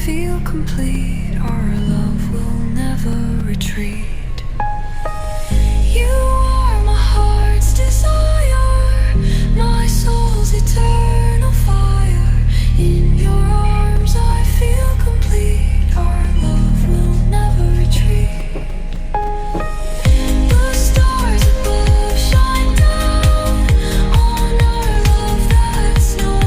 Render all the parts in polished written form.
feel complete. Our love will never retreat. You are my heart's desire, my soul's eternal fire. In your arms I feel complete. Our love will never retreat. The stars above shine down on our love that's known.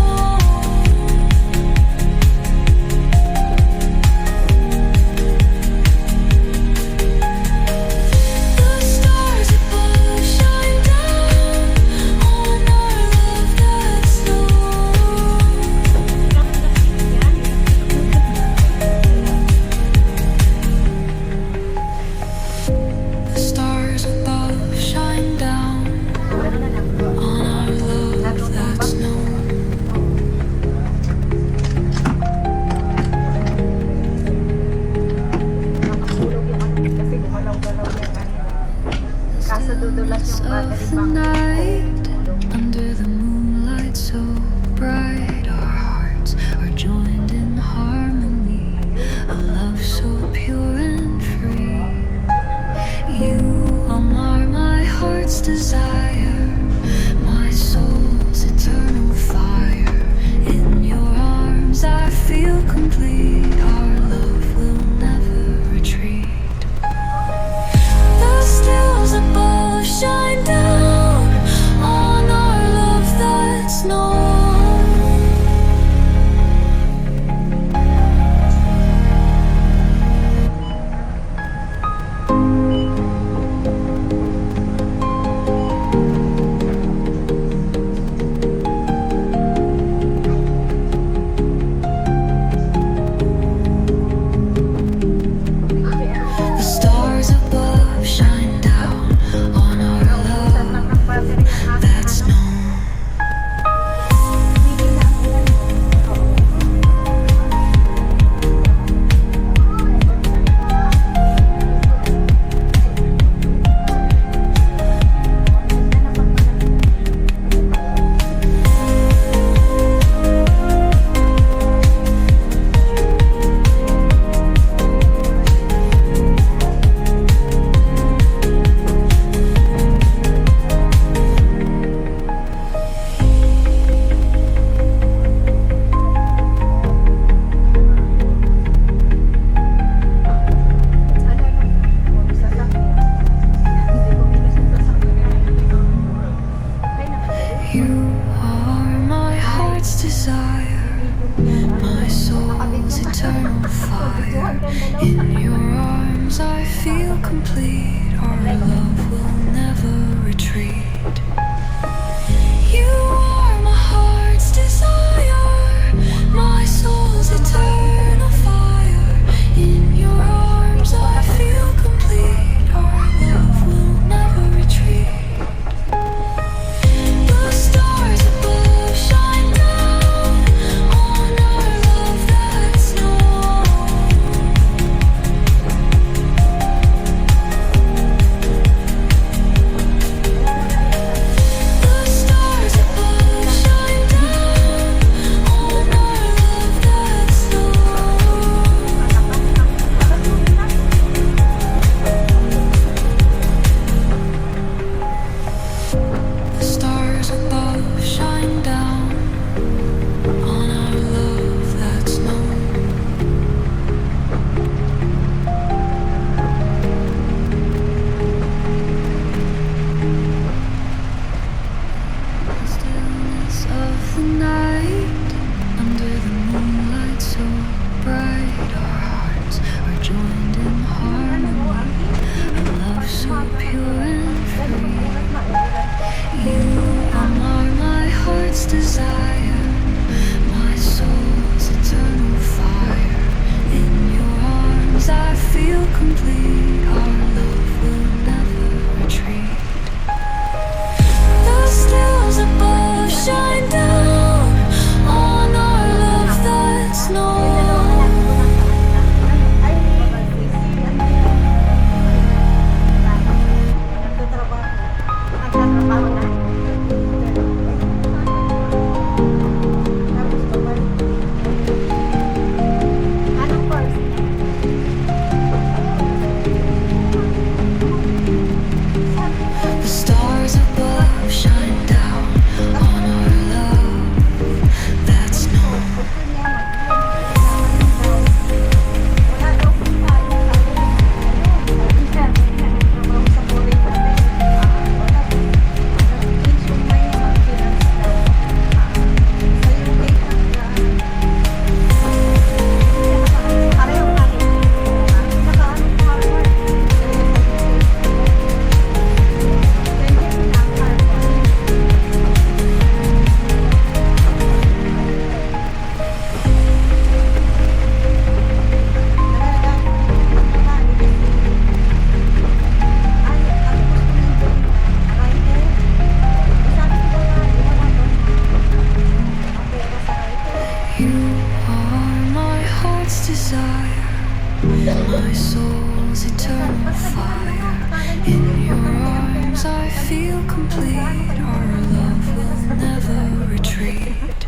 desire, my soul's eternal fire. In your arms I feel complete. Our love will never retreat.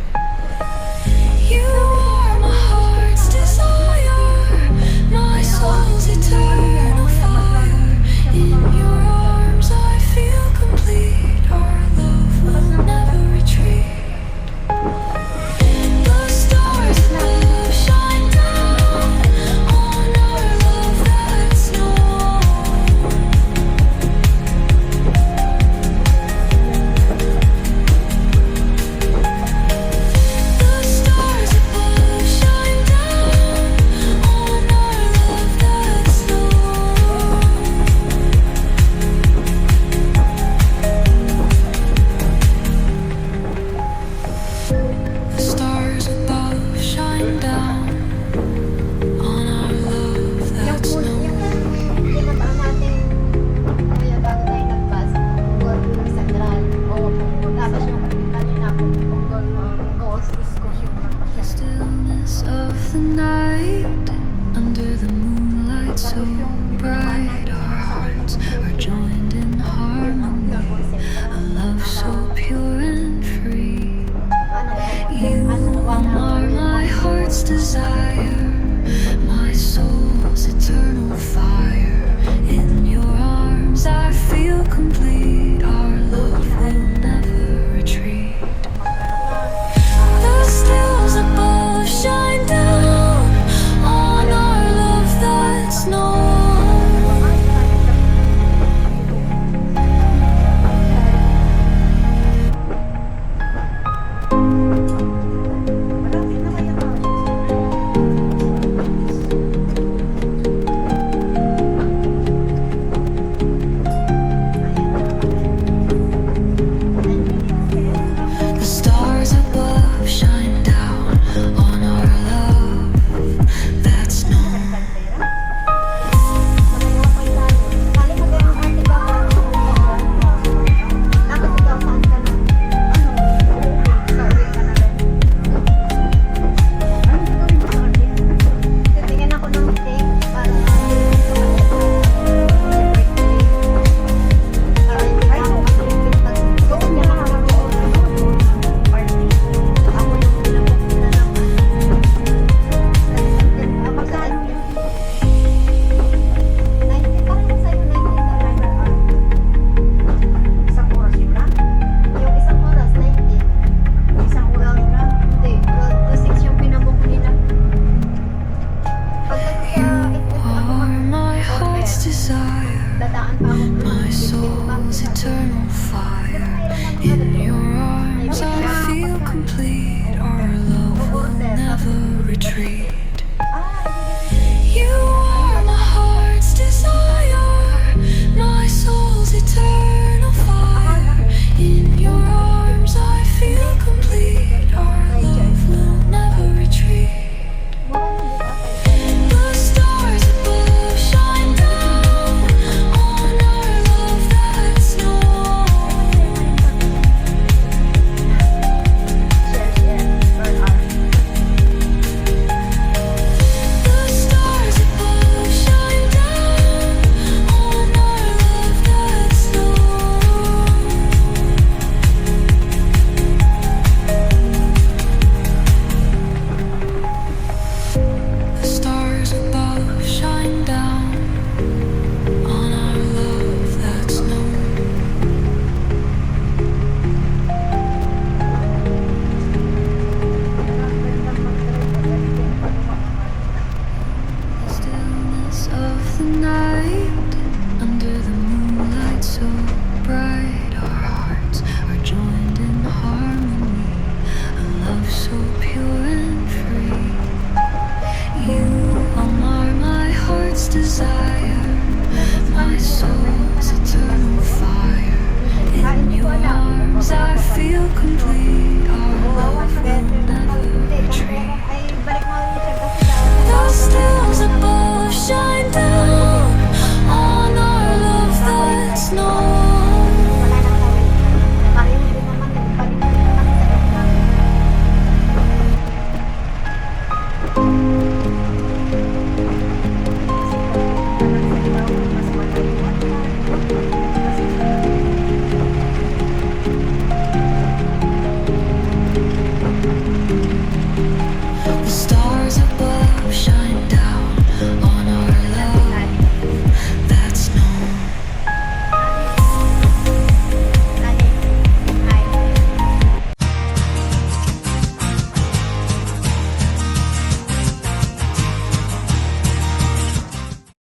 You are my heart's desire, my soul's eternal fire. In your arms I feel complete. Our love will never retreat. The stars above shine down on our love that's known. The stars above shine down on our love that's known. The stars above shine down on our love that's known. Kinabaan natin kaya bago tayo nag-bus, Punggol Central. Tapos yung kanina Punggol Goals Disco yung The stillness of the night, under the moonlight so bright, our hearts are joined in harmony. A love so pure and free. You are my heart's desire,